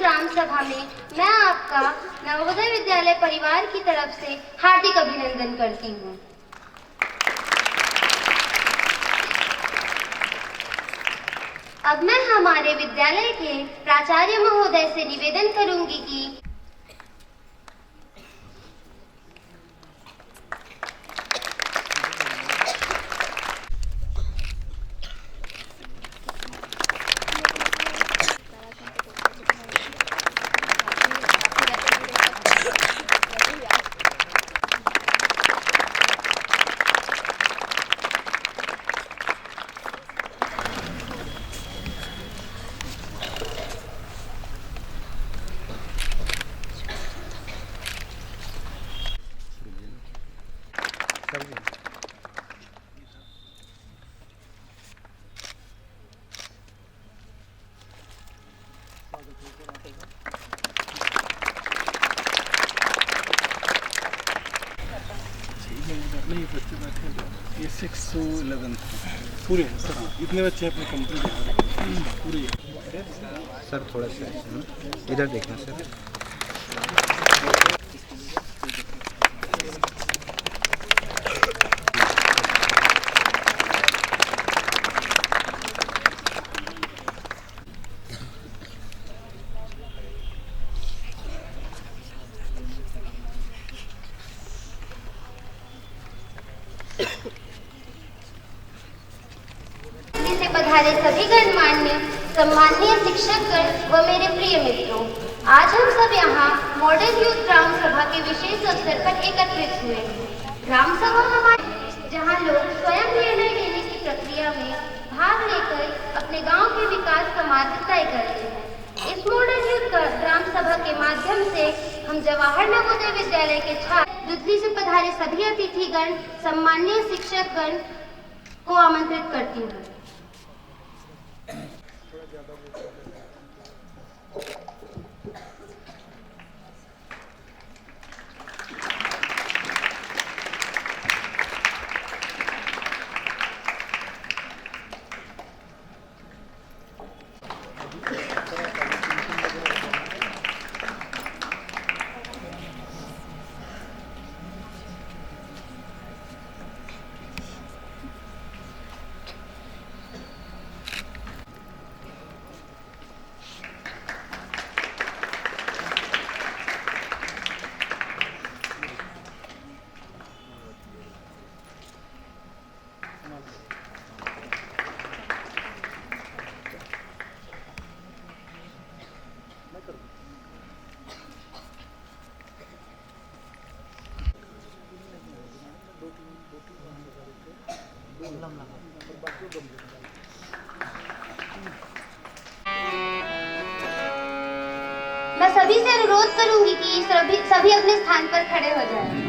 ग्राम सभा में मैं आपका नवोदय विद्यालय परिवार की तरफ से हार्दिक अभिनंदन करती हूँ। अब मैं हमारे विद्यालय के प्राचार्य महोदय से निवेदन करूंगी कि नहीं बच्चे बैठे हैं, ये 6 to 11 पूरे हैं सर। इतने बच्चे अपने कंप्लीट पूरे। सर थोड़ा सा इधर देखना सर। से पधारे सभी गणमान्य सम्माननीय शिक्षकगण व मेरे प्रिय मित्रों, आज हम सब यहाँ मॉडल यूथ ग्राम सभा के विशेष अवसर पर एकत्रित हुए हैं। ग्राम सभा हमारे जहाँ लोग स्वयं निर्णय लेने की प्रक्रिया में भाग लेकर अपने गांव के विकास का मार्ग तय करते हैं। इस मॉडल यूथ ग्राम सभा के माध्यम से हम जवाहर नवोदय विद्यालय के छात्र, दिल्ली से पधारे सभी अतिथिगण, सम्माननीय शिक्षकगण को आमंत्रित करती हूँ। मैं सभी से अनुरोध करूंगी कि सभी अपने स्थान पर खड़े हो जाएं।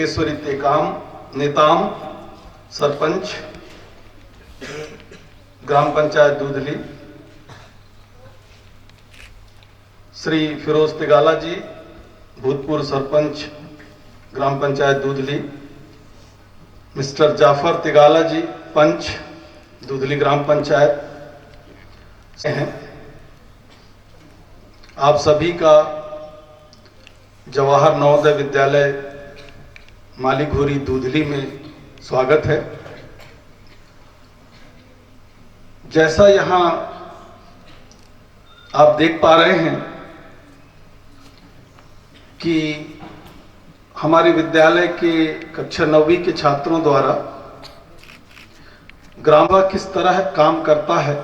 योगेश्वरी टेकाम नेताम सरपंच ग्राम पंचायत दूधली, श्री फिरोज तिगाला जी भूतपूर्व सरपंच ग्राम पंचायत दूधली, मिस्टर जाफर तिगाला जी पंच दूधली ग्राम पंचायत से हैं। आप सभी का जवाहर नवोदय विद्यालय मालीघोरी दूधली में स्वागत है। जैसा यहाँ आप देख पा रहे हैं कि हमारे विद्यालय के कक्षा 9वीं के छात्रों द्वारा ग्राम सभा किस तरह काम करता है,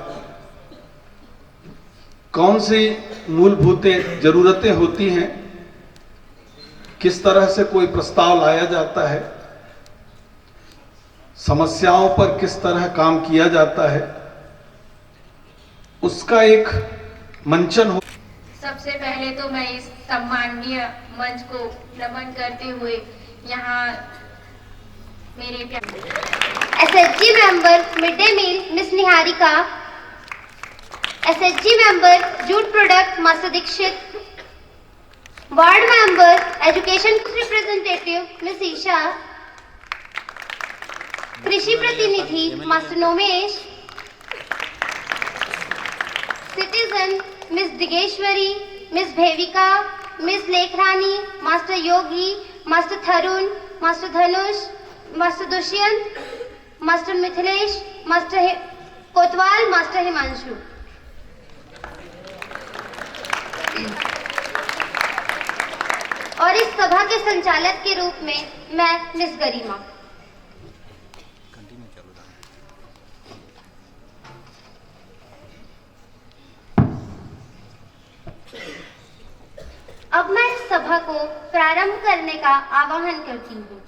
कौन सी मूलभूत जरूरतें होती हैं, किस तरह से कोई प्रस्ताव लाया जाता है, समस्याओं पर किस तरह काम किया जाता है, उसका एक मंचन हो। सबसे पहले तो मैं इस सम्माननीय मंच को नमन करते हुए यहाँ मेरे SHG member mid day meal miss Niharika, SHG member jute product master Dikshit, ward member education representative miss Isha, कृषि प्रतिनिधि master Nomesh, citizen miss Digeshwari, miss Bhevika, miss Lekhrani, master Yogi, master Tharun, master Dhanush, master Dushyant, master Mithilesh, master Kotwal, master Himanshu. और इस सभा के संचालक के रूप में मैं मिस गरिमा। अब मैं इस सभा को प्रारंभ करने का आह्वान करती हूँ।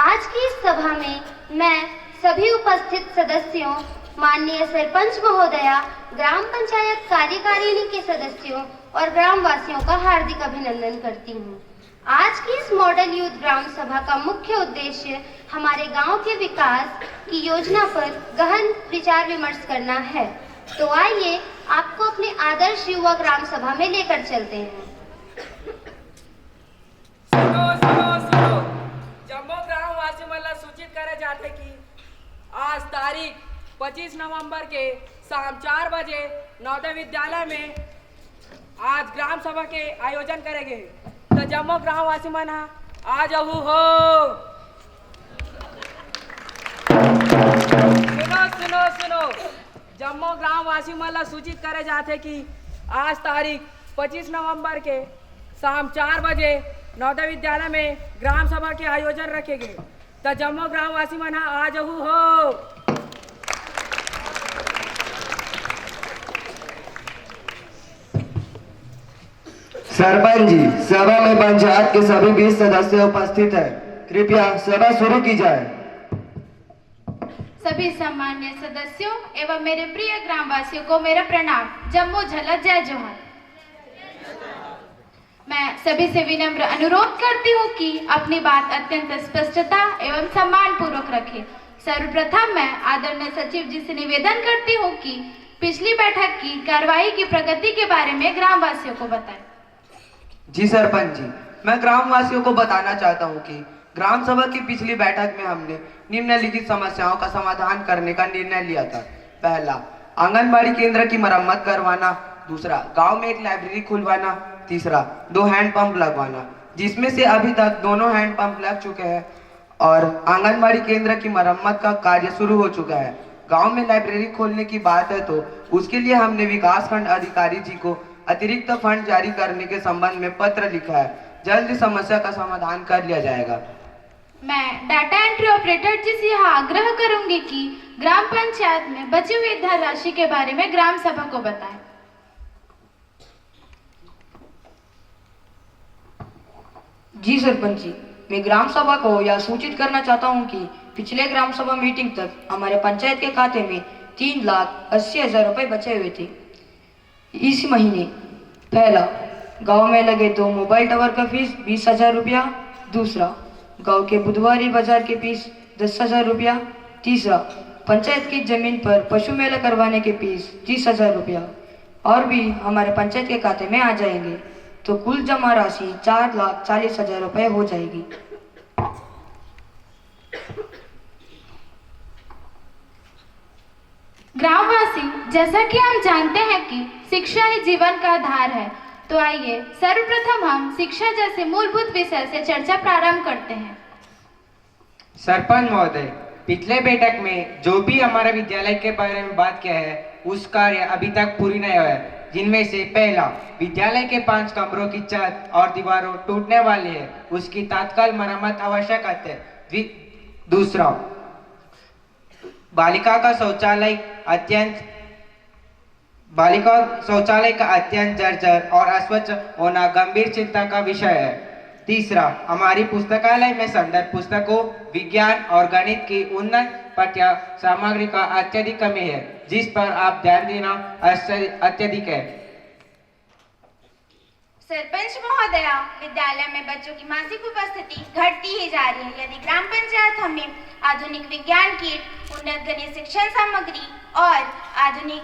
आज की इस सभा में मैं सभी उपस्थित सदस्यों, माननीय सरपंच महोदया, ग्राम पंचायत कार्यकारिणी के सदस्यों और ग्रामवासियों का हार्दिक अभिनंदन करती हूँ। आज की इस मॉडल यूथ ग्राम सभा का मुख्य उद्देश्य हमारे गांव के विकास की योजना पर गहन विचार विमर्श करना है। तो आइए आपको अपने आदर्श युवा ग्राम सभा में लेकर चलते हैं। सुनो जम्मू ग्राम वासी मला सूचित करे जाते कि आज तारीख 25 नवंबर के शाम 4 बजे नवोदय विद्यालय में आज ग्राम सभा के आयोजन करेंगे। तो जम्मू ग्राम वासी मना आ जाऊ हो। सुनो जम्मू ग्राम वासी मला सूचित करे जाते कि आज तारीख 25 नवंबर के शाम 4 बजे नवोदय विद्यालय में ग्राम सभा के आयोजन रखेंगे। तो जम्मू ग्राम वासी मना आ जाऊ हो। सरपंच जी, सभा में पंचायत के सभी 20 सदस्य उपस्थित हैं। कृपया सभा शुरू की जाए। सभी सम्मान्य सदस्यों एवं मेरे प्रिय ग्रामवासियों को मेरा प्रणाम। जम्मू झलक जय जोहर। मैं सभी से विनम्र अनुरोध करती हूँ कि अपनी बात अत्यंत स्पष्टता एवं सम्मान पूर्वक रखें। सर्वप्रथम मैं आदरणीय सचिव जी से निवेदन करती हूँ कि पिछली बैठक की कार्रवाई की प्रगति के बारे में ग्रामवासियों को बताएं। जी सरपंच जी, मैं ग्रामवासियों को बताना चाहता हूँ कि ग्राम सभा की पिछली बैठक में हमने निम्नलिखित समस्याओं का समाधान करने का निर्णय लिया था। पहला, आंगनबाड़ी केंद्र की मरम्मत करवाना। दूसरा, गांव में एक लाइब्रेरी खुलवाना। तीसरा, 2 हैंडपंप लगवाना, जिसमें से अभी तक दोनों हैंडपंप लग चुके हैं और आंगनबाड़ी केंद्र की मरम्मत का कार्य शुरू हो चुका है। गांव में लाइब्रेरी खोलने की बात है तो उसके लिए हमने विकास खंड अधिकारी जी को अतिरिक्त फंड जारी करने के संबंध में पत्र लिखा है। जल्द समस्या का समाधान कर लिया जाएगा। मैं डाटा एंट्री ऑपरेटर जी से यह आग्रह करूंगी कि ग्राम पंचायत में बची हुई धनराशि के बारे में ग्राम सभा को बताएं। जी सरपंच जी, मैं ग्राम सभा को यह सूचित करना चाहता हूं कि पिछले ग्राम सभा मीटिंग तक हमारे पंचायत के खाते में 3,80,000 रुपए बचे हुए थे। इस महीने पहला, गांव में लगे 2 मोबाइल टावर का फीस 20,000 रुपया। दूसरा, गांव के बुधवारी बाजार की फीस 10,000 रुपया। तीसरा, पंचायत की जमीन पर पशु मेला करवाने की फीस 30,000 रुपया और भी हमारे पंचायत के खाते में आ जाएंगे, तो कुल जमा राशि 4,40,000 रुपये हो जाएगी। ग्रामवासी, जैसा कि हम जानते हैं कि शिक्षा ही जीवन का आधार है, तो आइए सर्वप्रथम हम शिक्षा जैसे मूलभूत विषय से चर्चा प्रारंभ करते हैं। सरपंच महोदय, पिछले बैठक में जो भी हमारे विद्यालय के बारे में बात किया है उस कार्य अभी तक पूरी नहीं हुआ है, जिनमें से पहला, विद्यालय के 5 कमरों की छत और दीवारों टूटने वाली है, उसकी तत्काल मरम्मत आवश्यक है। दूसरा, बालिका शौचालय का अत्यंत जर्जर और अस्वच्छ होना गंभीर चिंता का विषय है। तीसरा, हमारी पुस्तकालय में संदर्भ पुस्तकों, विज्ञान और गणित की उन्नत पाठ्य सामग्री का अत्यधिक कमी है, जिस पर आप ध्यान देना अत्यधिक है। सरपंच महोदया, विद्यालय में बच्चों की मासिक उपस्थिति घटती ही जा रही है। यदि ग्राम पंचायत हमें आधुनिक विज्ञान किट, उन्नत गणित शिक्षण सामग्री और आधुनिक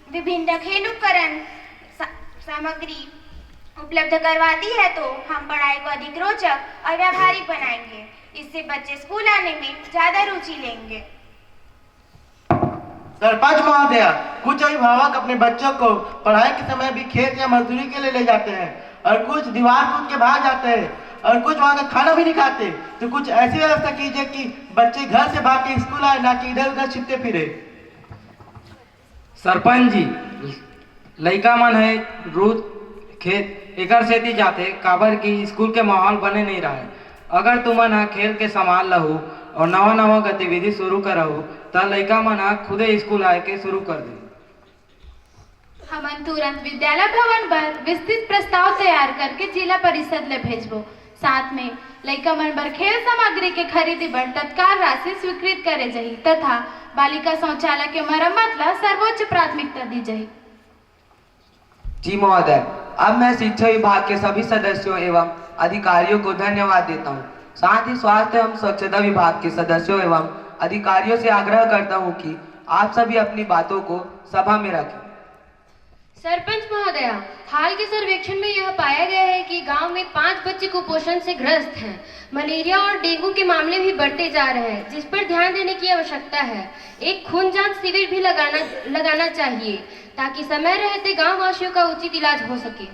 विभिन्न खेल उपकरण सामग्री उपलब्ध करवाती है, तो हम पढ़ाई को अधिक रोचक और व्यावहारिक बनाएंगे। इससे बच्चे स्कूल आने में ज्यादा रुचि लेंगे। सरपंच महोदया, कुछ अभिभावक अपने बच्चों को पढ़ाई के समय भी खेत या मजदूरी के लिए ले जाते हैं और कुछ दीवार कूद के भाग जाते हैं और कुछ वहाँ का खाना भी नहीं खाते। तो कुछ ऐसी व्यवस्था कीजिए कि बच्चे घर से भाग के स्कूल आए, ना कि इधर उधर छिपते फिरे। सरपंच जी, लड़का मन है रोज खेत एकर सेती जाते काबर की स्कूल के माहौल बने नहीं रहा है। अगर तुमन हा खेल के संभाल लहू और नवा नवा गतिविधि शुरू करहू तो लड़का मन हा खुदे स्कूल आए के शुरू कर दे। हमन तुरंत विद्यालय भवन पर विस्तृत प्रस्ताव तैयार करके जिला परिषद ले भेजबो। साथ में लड़का मन बर खेल सामग्री के खरीदी पर तत्काल राशि स्वीकृत करे जाही तथा बालिका शौचालय के मरम्मत ला सर्वोच्च प्राथमिकता दी जाही। जी महोदय, अब मैं शिक्षा विभाग के सभी सदस्यों एवं अधिकारियों को धन्यवाद देता हूँ। साथ ही स्वास्थ्य एवं स्वच्छता विभाग के सदस्यों एवं अधिकारियों से आग्रह करता हूँ कि आप सभी अपनी बातों को सभा में रखें। सरपंच महोदया, हाल के सर्वेक्षण में यह पाया गया है कि गांव में 5 बच्चे कुपोषण से ग्रस्त हैं। मलेरिया और डेंगू के मामले भी बढ़ते जा रहे हैं, जिस पर ध्यान देने की आवश्यकता है। एक खून जांच शिविर भी लगाना चाहिए ताकि समय रहते गांव वासियों का उचित इलाज हो सके।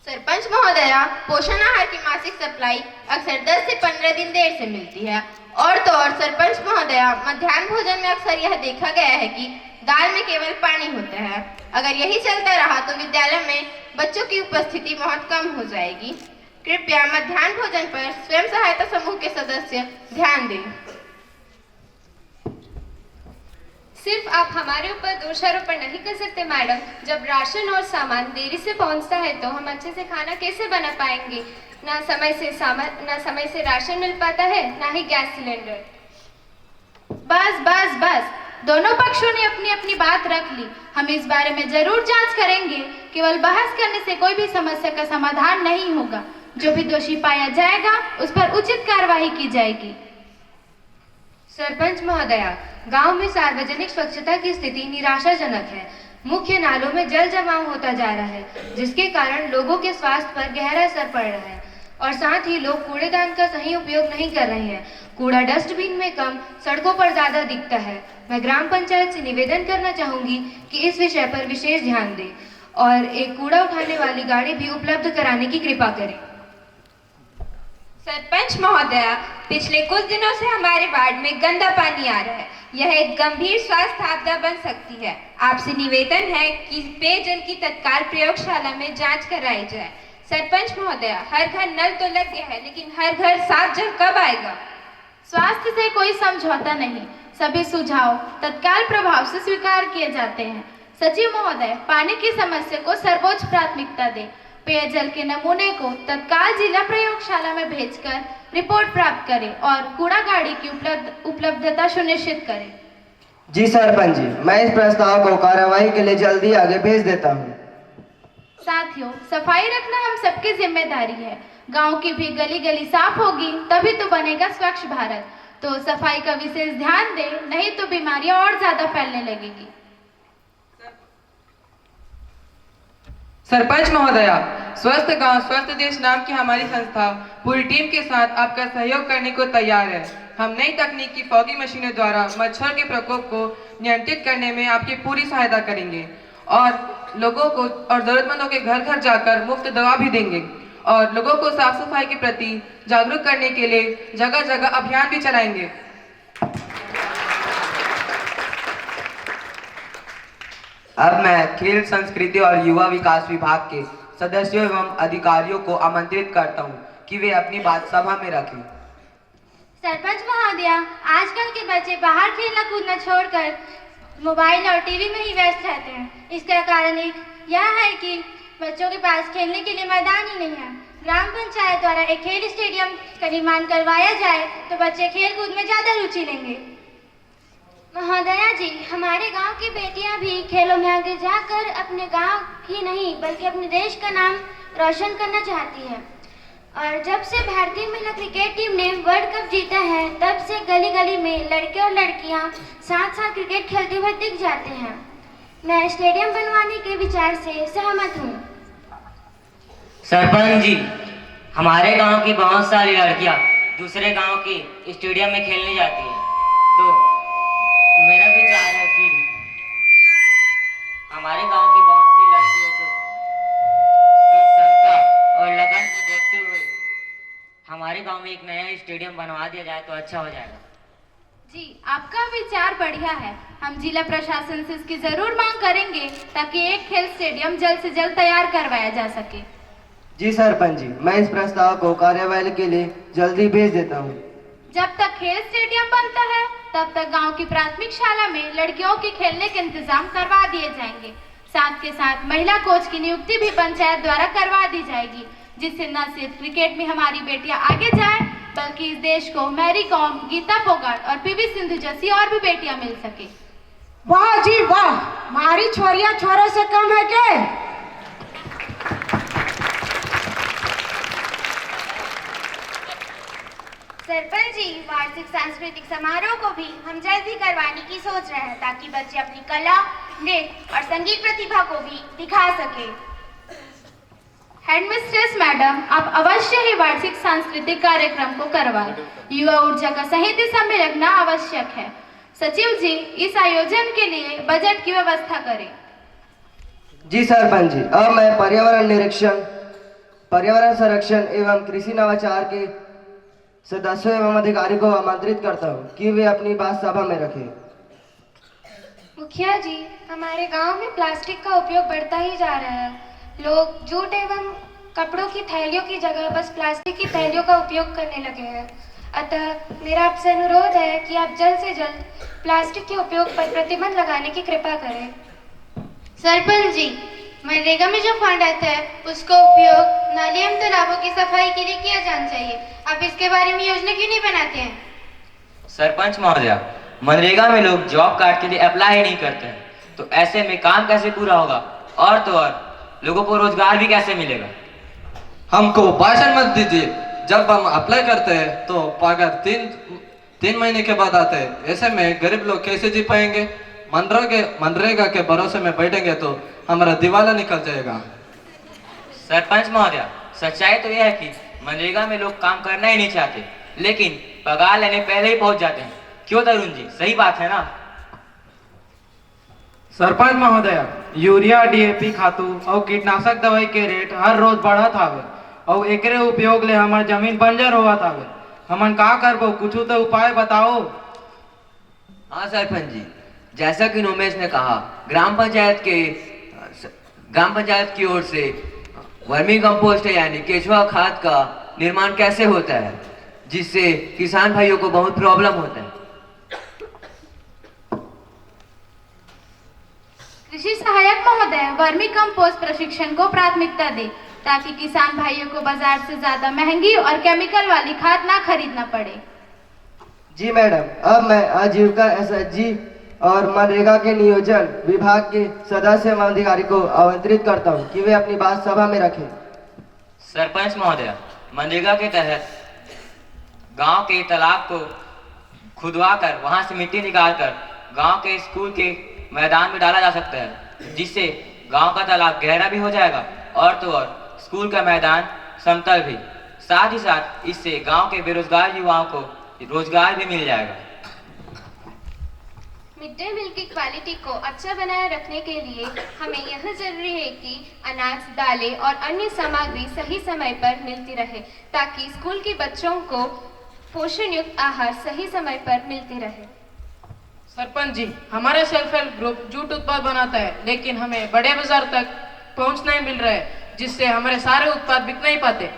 सरपंच महोदया, पोषण आहार की मासिक सप्लाई अक्सर 10 से 15 दिन देर से मिलती है। और तो और सरपंच महोदया, मध्याह्न भोजन में अक्सर यह देखा गया है कि दाल में केवल पानी होता है। अगर यही चलता रहा तो विद्यालय में बच्चों की उपस्थिति बहुत कम हो जाएगी। कृपया मध्याह्न भोजन पर स्वयं सहायता समूह के सदस्य ध्यान दें। सिर्फ आप हमारे ऊपर दोषारोपण नहीं कर सकते मैडम। जब राशन और सामान देरी से पहुंचता है तो हम अच्छे से खाना कैसे बना पाएंगे? ना समय से राशन मिल पाता है, ना ही गैस सिलेंडर। बस बस बस, दोनों पक्षों ने अपनी अपनी बात रख ली। हम इस बारे में जरूर जांच करेंगे। केवल बहस करने से कोई भी समस्या का समाधान नहीं होगा। जो भी दोषी पाया जाएगा उस पर उचित कार्रवाई की जाएगी। सरपंच महोदया, गांव में सार्वजनिक स्वच्छता की स्थिति निराशाजनक है। मुख्य नालों में जल जमाव होता जा रहा है, जिसके कारण लोगों के स्वास्थ्य पर गहरा असर पड़ रहा है और साथ ही लोग कूड़ेदान का सही उपयोग नहीं कर रहे हैं। कूड़ा डस्टबिन में कम, सड़कों पर ज्यादा दिखता है। मैं ग्राम पंचायत से निवेदन करना चाहूंगी कि इस विषय पर विशेष ध्यान दें और एक कूड़ा उठाने वाली गाड़ी भी उपलब्ध कराने की कृपा करें। सरपंच महोदया, पिछले कुछ दिनों से हमारे वार्ड में गंदा पानी आ रहा है। यह एक गंभीर स्वास्थ्य आपदा बन सकती है। आपसे निवेदन है कि पेयजल की तत्काल प्रयोगशाला में जांच कराई जाए। सरपंच महोदया, हर घर नल तो लग गया है, लेकिन हर घर साफ जल कब आएगा? स्वास्थ्य से कोई समझौता नहीं। सभी सुझाव तत्काल प्रभाव से स्वीकार किए जाते हैं। सचिव महोदय, पानी की समस्या को सर्वोच्च प्राथमिकता दें। पेयजल के नमूने को तत्काल जिला प्रयोगशाला में भेजकर रिपोर्ट प्राप्त करें और कूड़ा गाड़ी की उपलब्धता सुनिश्चित करें। जी सरपंच जी, मैं इस प्रस्ताव को कार्यवाही के लिए जल्दी आगे भेज देता हूँ। साथियों, सफाई रखना हम सबकी जिम्मेदारी है। गांव की भी गली गली साफ होगी तभी तो बनेगा स्वच्छ भारत। तो सफाई का विशेष ध्यान दें, नहीं तो बीमारियां और ज्यादा फैलने लगेगी। सरपंच महोदया, स्वस्थ गांव स्वस्थ देश नाम की हमारी संस्था पूरी टीम के साथ आपका सहयोग करने को तैयार है। हम नई तकनीक की फॉगी मशीनों द्वारा मच्छर के प्रकोप को नियंत्रित करने में आपकी पूरी सहायता करेंगे और लोगों को और जरूरतमंदों के घर घर जाकर मुफ्त दवा भी देंगे और लोगों को साफ सफाई के प्रति जागरूक करने के लिए जगह जगह अभियान भी चलाएंगे। अब मैं खेल संस्कृति और युवा विकास विभाग के सदस्यों एवं अधिकारियों को आमंत्रित करता हूं कि वे अपनी बात सभा में रखें। सरपंच महोदया, आजकल के बच्चे बाहर खेलना कूदना छोड़कर मोबाइल और टीवी में ही व्यस्त रहते हैं। इसका कारण यह है कि बच्चों के पास खेलने के लिए मैदान ही नहीं है। ग्राम पंचायत द्वारा एक खेल स्टेडियम का निर्माण करवाया जाए तो बच्चे खेल कूद में ज्यादा रुचि लेंगे। महोदया जी, हमारे गांव की बेटियां भी खेलों में आगे जाकर अपने गांव ही नहीं बल्कि अपने देश का नाम रोशन करना चाहती है। और जब से भारतीय महिला क्रिकेट टीम ने वर्ल्ड कप जीता है तब से गली गली में लड़के और लड़कियां साथ साथ क्रिकेट खेलते हुए दिख जाते हैं। मैं स्टेडियम बनवाने के विचार से सहमत हूँ। सरपंच जी, हमारे गांव की बहुत सारी लड़कियां दूसरे गांव के स्टेडियम में खेलने जाती हैं, तो मेरा विचार है कि हमारे गांव की बहुत सी लड़कियों को की संख्या और लगन को देखते हुए हमारे गांव में एक नया स्टेडियम बनवा दिया जाए तो अच्छा हो जाएगा। जी, आपका विचार बढ़िया है। हम जिला प्रशासन से इसकी जरूर मांग करेंगे ताकि एक खेल स्टेडियम जल्द से जल्द तैयार करवाया जा सके। जी सरपंच जी, मैं इस प्रस्ताव को कार्यालय के लिए जल्दी भेज देता हूँ। जब तक खेल स्टेडियम बनता है तब तक गांव की प्राथमिक शाला में लड़कियों के खेलने के इंतजाम करवा दिए जाएंगे। साथ के साथ महिला कोच की नियुक्ति भी पंचायत द्वारा करवा दी जाएगी, जिससे न सिर्फ क्रिकेट में हमारी बेटियां आगे जाएं बल्कि इस देश को मैरी कॉम, गीता फोगाट और पीवी सिंधु जैसी और भी बेटियां मिल सके। वाह जी वाह, हमारी छोरियां छोरों से कम है क्या? सरपंच जी, वार्षिक सांस्कृतिक समारोह को भी हम जल्द ही करवाने की सोच रहे हैं ताकि बच्चे अपनी कला, नृत्य और संगीत प्रतिभा को भी दिखा सके। हेडमिस्ट्रेस मैडम, आप अवश्य ही वार्षिक सांस्कृतिक कार्यक्रम को करवाएं। युवा ऊर्जा का सही दिशा में रखना आवश्यक है। सचिव जी, इस आयोजन के लिए बजट की व्यवस्था करें। जी सरपंच जी, अब मैं पर्यावरण निरीक्षण, पर्यावरण संरक्षण एवं कृषि नवाचार के सदस्यों एवं अधिकारी को आमंत्रित करता हूँ कि वे अपनी बात सभा में रखें। मुखिया जी, हमारे गांव में प्लास्टिक का उपयोग बढ़ता ही जा रहा है। लोग जूट एवं कपड़ों की थैलियों की जगह बस प्लास्टिक की थैलियों का उपयोग करने लगे हैं। अतः मेरा आपसे अनुरोध है कि आप जल्द से जल्द प्लास्टिक के उपयोग पर प्रतिबंध लगाने की कृपा करें। सरपंच जी, मनरेगा में जो फंड आता है उसका उपयोग नाली एवं तालाबों की सफाई के लिए किया जाना चाहिए। आप इसके बारे में योजना क्यों नहीं बनाते हैं? सरपंच महोदया, मनरेगा में लोग जॉब कार्ड के लिए अप्लाई नहीं करते हैं, तो ऐसे में काम कैसे पूरा होगा और तो और लोगों को रोजगार भी कैसे मिलेगा? हमको भाषण मत दीजिए। जब हम अप्लाई करते हैं तो पगार तीन महीने के बाद आते हैं। ऐसे में गरीब लोग कैसे जी पाएंगे? मनरेगा के भरोसे में बैठेंगे तो हमारा दिवाला निकल जाएगा। सरपंच महोदया, सच्चाई तो यह है कि मनरेगा में लोग काम करना ही नहीं चाहते, लेकिन पगार लेने पहले ही पहुंच जाते हैं। क्यों तरुण जी, सही बात है ना? सरपंच महोदया, यूरिया, डीएपी खातू और कीटनाशक दवाई के रेट हर रोज बढ़त हावे और एकरे उपयोग ले हमार जमीन बंजर होवत हावे। हमन का करबो, कुछ तो उपाय बताओ। हाँ सरपंच जी, जैसा कि उमेश ने कहा, ग्राम पंचायत की ओर से वर्मी कंपोस्ट यानी केचुआ खाद का निर्माण कैसे होता है, जिससे किसान भाइयों को बहुत प्रॉब्लम होता है। कृषि सहायक महोदय, वर्मी कंपोस्ट प्रशिक्षण को प्राथमिकता दे ताकि किसान भाइयों को बाजार से ज्यादा महंगी और केमिकल वाली खाद ना खरीदना पड़े। जी मैडम, अब मैं आजीविका एसएचजी और मनरेगा के नियोजन विभाग के सदस्य एवं अधिकारी को आमंत्रित करता हूं कि वे अपनी बात सभा में रखें। सरपंच महोदय, मनरेगा के तहत गांव के तालाब को खुदवा कर वहां से मिट्टी निकाल कर गांव के स्कूल के मैदान में डाला जा सकता है, जिससे गांव का तालाब गहरा भी हो जाएगा और तो और स्कूल का मैदान समतल भी। साथ ही साथ इससे गांव के बेरोजगार युवाओं को रोजगार भी मिल जाएगा। मिड डे मील की क्वालिटी को अच्छा बनाए रखने के लिए हमें यह जरूरी है कि अनाज, दालें और अन्य सामग्री सही समय पर मिलती रहे, ताकि स्कूल के बच्चों को पोषण युक्त आहार सही समय पर मिलती रहे। सरपंच जी, हमारा सेल्फ हेल्प ग्रुप जूट उत्पाद बनाता है, लेकिन हमें बड़े बाजार तक पहुंच नहीं मिल रहा है, जिससे हमारे सारे उत्पाद बिक नहीं पाते।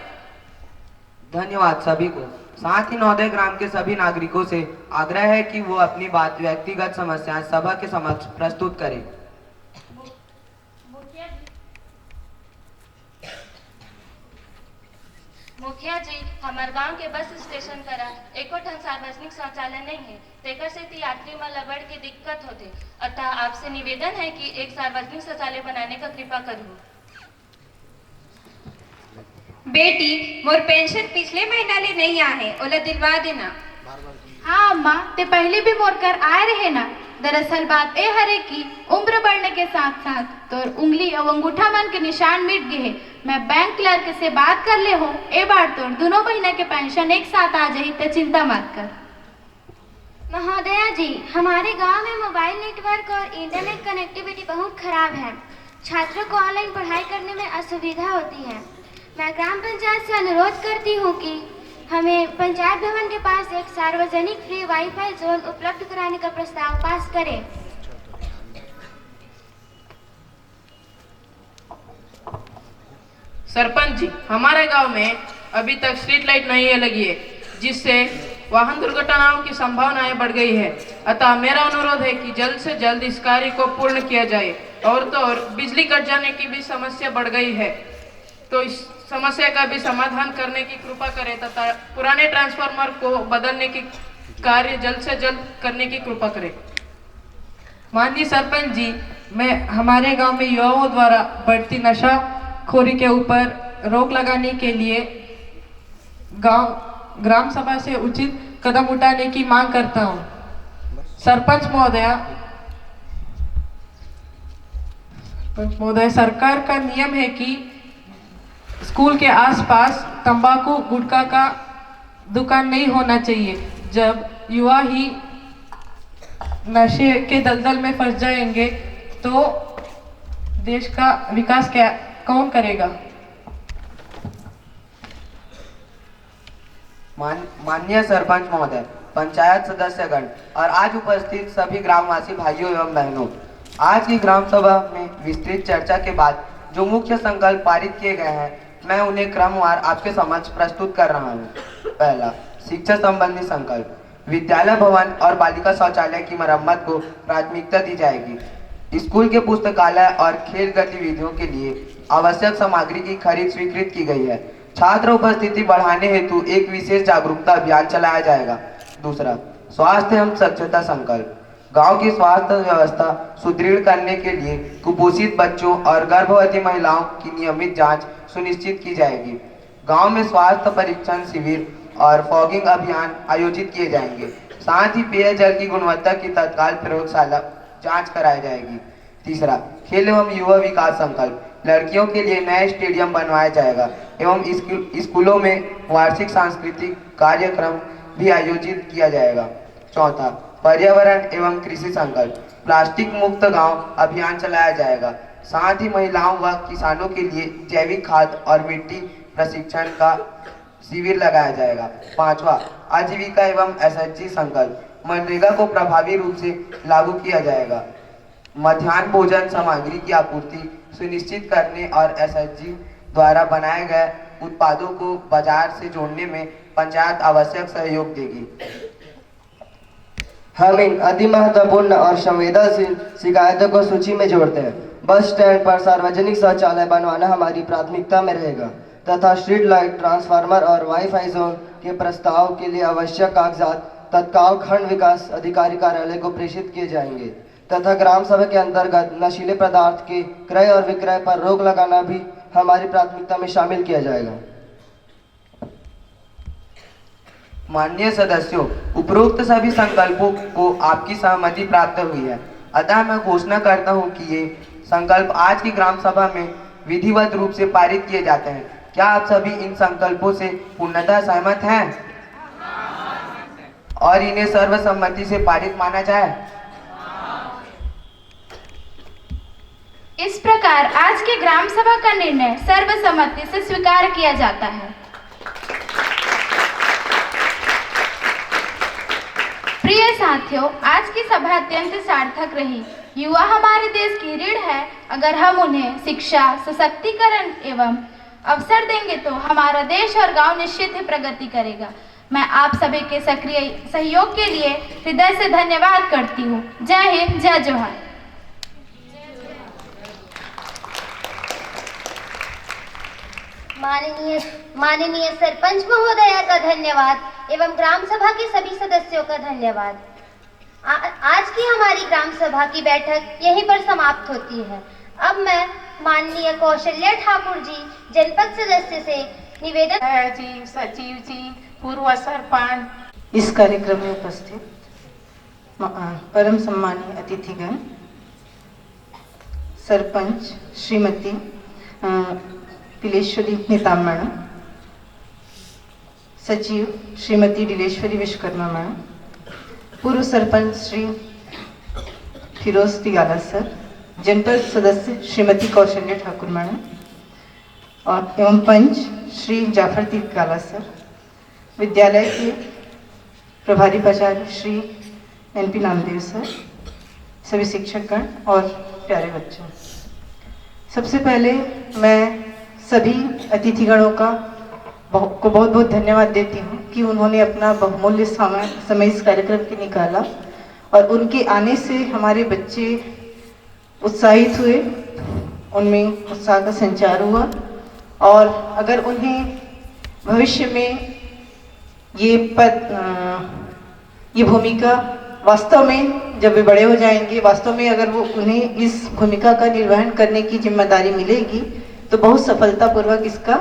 धन्यवाद सभी को। साथ ही नवोदय ग्राम के सभी नागरिकों से आग्रह है कि वो अपनी बात, व्यक्तिगत समस्याएं सभा के समक्ष प्रस्तुत करें। मुखिया जी, हमारे गांव के बस स्टेशन पर एको ठन सार्वजनिक शौचालय नहीं है, तेकर से यात्री मन ला बड़ के दिक्कत होते। अतः आपसे निवेदन है कि एक सार्वजनिक शौचालय बनाने का कृपा करो। बेटी, मोर पेंशन पिछले महीना ले नहीं आए, ओला दिलवा देना। हाँ अम्मा, ते पहले भी मोर कर आए रहे ना। दरअसल बात ए हरे कि उम्र बढ़ने के साथ साथ तो उंगली और अंगूठा मन के निशान मिट गए हैं। मैं बैंक क्लर्क से बात कर ले हूँ, ए बार तो दोनों महीने के पेंशन एक साथ आ जाए, तो चिंता मत कर। महोदया जी, हमारे गांव में मोबाइल नेटवर्क और इंटरनेट कनेक्टिविटी बहुत खराब है। छात्रों को ऑनलाइन पढ़ाई करने में असुविधा होती है। मैं ग्राम पंचायत से अनुरोध करती हूँ कि हमें पंचायत भवन के पास एक सार्वजनिक फ्री वाईफाई जोन उपलब्ध कराने का प्रस्ताव पास करें। सरपंच जी, हमारे गांव में अभी तक स्ट्रीट लाइट नहीं लगी है, जिससे वाहन दुर्घटनाओं की संभावनाएं बढ़ गई है। अतः मेरा अनुरोध है कि जल्द से जल्द इस कार्य को पूर्ण किया जाए। और तो और बिजली कट जाने की भी समस्या बढ़ गई है, तो इस समस्या का भी समाधान करने की कृपा करें तथा पुराने ट्रांसफार्मर को बदलने की कार्य जल्द से जल्द करने की कृपा करें। माननीय सरपंच जी, मैं हमारे गांव में युवाओं द्वारा बढ़ती नशाखोरी के ऊपर रोक लगाने के लिए ग्राम सभा से उचित कदम उठाने की मांग करता हूं। सरपंच महोदय, सरकार का नियम है कि स्कूल के आसपास तंबाकू गुटखा का दुकान नहीं होना चाहिए। जब युवा ही नशे के दलदल में फंस जाएंगे तो देश का विकास कौन करेगा। माननीय सरपंच महोदय, पंचायत सदस्यगण और आज उपस्थित सभी ग्रामवासी भाइयों एवं बहनों, आज की ग्राम सभा में विस्तृत चर्चा के बाद जो मुख्य संकल्प पारित किए गए हैं, मैं उन्हें क्रमवार आपके समक्ष प्रस्तुत कर रहा हूँ। पहला, शिक्षा संबंधी संकल्प। विद्यालय भवन और बालिका शौचालय की मरम्मत को प्राथमिकता दी जाएगी। स्कूल के पुस्तकालय और खेल गतिविधियों के लिए आवश्यक सामग्री की खरीद स्वीकृत की गई है। छात्र उपस्थिति बढ़ाने हेतु एक विशेष जागरूकता अभियान चलाया जाएगा। दूसरा, स्वास्थ्य एवं स्वच्छता संकल्प। गांव की स्वास्थ्य व्यवस्था सुदृढ़ करने के लिए कुपोषित बच्चों और गर्भवती महिलाओं की नियमित जांच सुनिश्चित की जाएगी। गांव में स्वास्थ्य परीक्षण शिविर और फॉगिंग अभियान आयोजित किए जाएंगे। साथ ही पेयजल की गुणवत्ता की तत्काल प्रयोगशाला जांच कराई जाएगी। तीसरा, खेल एवं युवा विकास संकल्प। लड़कियों के लिए नया स्टेडियम बनवाया जाएगा एवं स्कूलों में वार्षिक सांस्कृतिक कार्यक्रम भी आयोजित किया जाएगा। चौथा, पर्यावरण एवं कृषि संकल्प। प्लास्टिक मुक्त गांव अभियान चलाया जाएगा। साथ ही महिलाओं व किसानों के लिए जैविक खाद और मिट्टी प्रशिक्षण का शिविर लगाया जाएगा। पांचवा, आजीविका एवं एसएचजी संकल्प। मनरेगा को प्रभावी रूप से लागू किया जाएगा। मध्याह्न भोजन सामग्री की आपूर्ति सुनिश्चित करने और एसएचजी द्वारा बनाए गए उत्पादों को बाजार से जोड़ने में पंचायत आवश्यक सहयोग देगी। हम इन अति महत्वपूर्ण और संवेदनशील शिकायतों को सूची में जोड़ते हैं। बस स्टैंड पर सार्वजनिक शौचालय बनवाना हमारी प्राथमिकता में रहेगा तथा स्ट्रीट लाइट, ट्रांसफार्मर और वाईफाई जोन के प्रस्ताव के लिए आवश्यक कागजात तत्काल खंड विकास अधिकारी कार्यालय को प्रेषित किए जाएंगे तथा ग्राम सभा के अंतर्गत नशीले पदार्थ के क्रय और विक्रय पर रोक लगाना भी हमारी प्राथमिकता में शामिल किया जाएगा। माननीय सदस्यों, उपरोक्त सभी संकल्पों को आपकी सहमति प्राप्त हुई है, अतः मैं घोषणा करता हूं कि ये संकल्प आज की ग्राम सभा में विधिवत रूप से पारित किए जाते हैं। क्या आप सभी इन संकल्पों से पूर्णतः सहमत हैं और इन्हें सर्वसम्मति से पारित माना जाए? इस प्रकार आज के ग्राम सभा का निर्णय सर्वसम्मति से स्वीकार किया जाता है। प्रिय साथियों, आज की सभा अत्यंत सार्थक रही। युवा हमारे देश की रीढ़ है। अगर हम उन्हें शिक्षा, सशक्तिकरण एवं अवसर देंगे तो हमारा देश और गांव निश्चित ही प्रगति करेगा। मैं आप सभी के सक्रिय सहयोग के लिए हृदय से धन्यवाद करती हूँ। जय हिंद, जय जोहार। माननीय सरपंच महोदया का धन्यवाद एवं ग्राम सभा के सभी सदस्यों का धन्यवाद। आज की हमारी ग्राम सभा की बैठक यहीं पर समाप्त होती है। अब मैं माननीय कौशल्या ठाकुर जी, जनपद सदस्य से निवेदन जी, सचिव जी, पूर्व सरपंच, इस कार्यक्रम में उपस्थित परम सम्मानीय अतिथिगण, सरपंच श्रीमती तिलेश्वरी नेताम मैडम, सचिव श्रीमती दिलेश्वरी विश्वकर्मा मैडम, पूर्व सरपंच श्री फिरोज तिगाला सर, जनपद सदस्य श्रीमती कौशल्या ठाकुर मैडम और एवं पंच श्री जाफर तिगाला सर, विद्यालय के प्रभारी प्राचार्य श्री NP नामदेव सर, सभी शिक्षकगण और प्यारे बच्चों, सबसे पहले मैं सभी अतिथिगणों का बहुत बहुत धन्यवाद देती हूँ कि उन्होंने अपना बहुमूल्य समय इस कार्यक्रम के निकाला और उनके आने से हमारे बच्चे उत्साहित हुए, उनमें उत्साह का संचार हुआ और अगर उन्हें भविष्य में ये भूमिका वास्तव में जब वे बड़े हो जाएंगे, वास्तव में अगर वो उन्हें इस भूमिका का निर्वहन करने की जिम्मेदारी मिलेगी तो बहुत सफलतापूर्वक इसका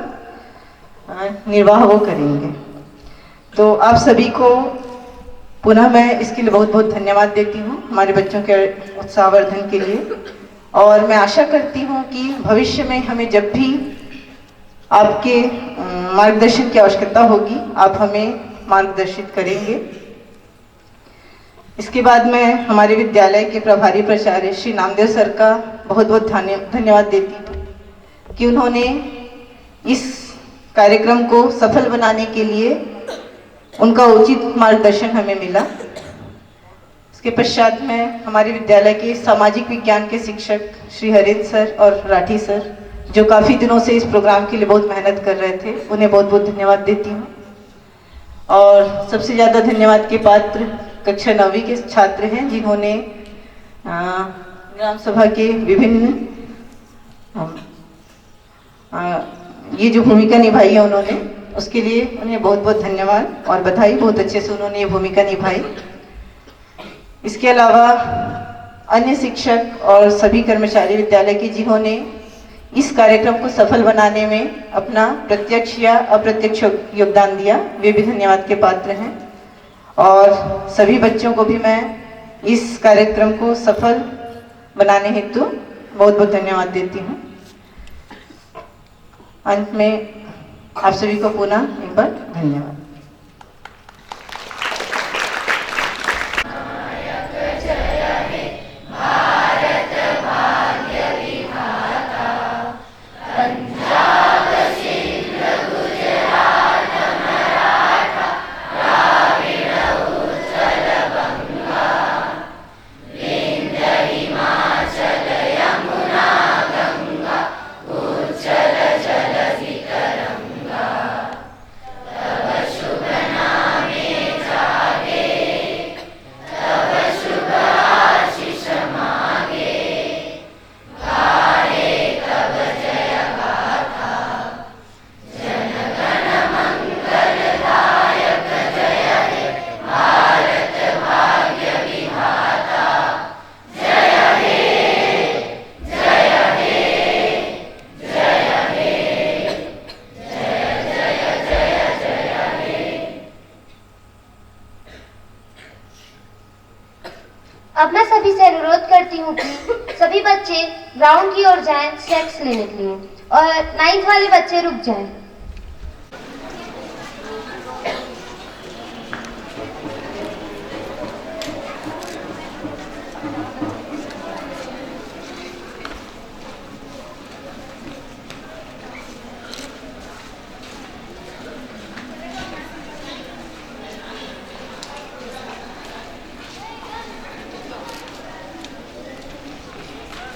निर्वाह वो करेंगे। तो आप सभी को पुनः मैं इसके लिए बहुत बहुत धन्यवाद देती हूँ, हमारे बच्चों के उत्साहवर्धन के लिए। और मैं आशा करती हूँ कि भविष्य में हमें जब भी आपके मार्गदर्शन की आवश्यकता होगी, आप हमें मार्गदर्शित करेंगे। इसके बाद मैं हमारे विद्यालय के प्रभारी प्राचार्य श्री नामदेव सर का बहुत बहुत धन्यवाद देती हूँ कि उन्होंने इस कार्यक्रम को सफल बनाने के लिए उनका उचित मार्गदर्शन हमें मिला। इसके पश्चात मैं हमारे विद्यालय के सामाजिक विज्ञान के शिक्षक श्री हरेंद्र सर और राठी सर, जो काफ़ी दिनों से इस प्रोग्राम के लिए बहुत मेहनत कर रहे थे, उन्हें बहुत बहुत धन्यवाद देती हूँ। और सबसे ज़्यादा धन्यवाद के पात्र कक्षा 9वीं के छात्र हैं, जिन्होंने ग्राम सभा के विभिन्न ये जो भूमिका निभाई है उन्होंने, उसके लिए उन्हें बहुत बहुत धन्यवाद और बधाई। बहुत अच्छे से उन्होंने ये भूमिका निभाई। इसके अलावा अन्य शिक्षक और सभी कर्मचारी विद्यालय के, जिन्होंने इस कार्यक्रम को सफल बनाने में अपना प्रत्यक्ष या अप्रत्यक्ष योगदान दिया, वे भी धन्यवाद के पात्र हैं। और सभी बच्चों को भी मैं इस कार्यक्रम को सफल बनाने हेतु बहुत बहुत धन्यवाद देती हूँ। अंत में आप सभी को पुनः एक बार धन्यवाद। करती हूँ कि सभी बच्चे ग्राउंड की ओर जाएं स्टेप्स लेने के लिए और 9th वाले बच्चे रुक जाएं।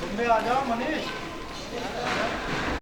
तुम भी आ जाओ मनीष।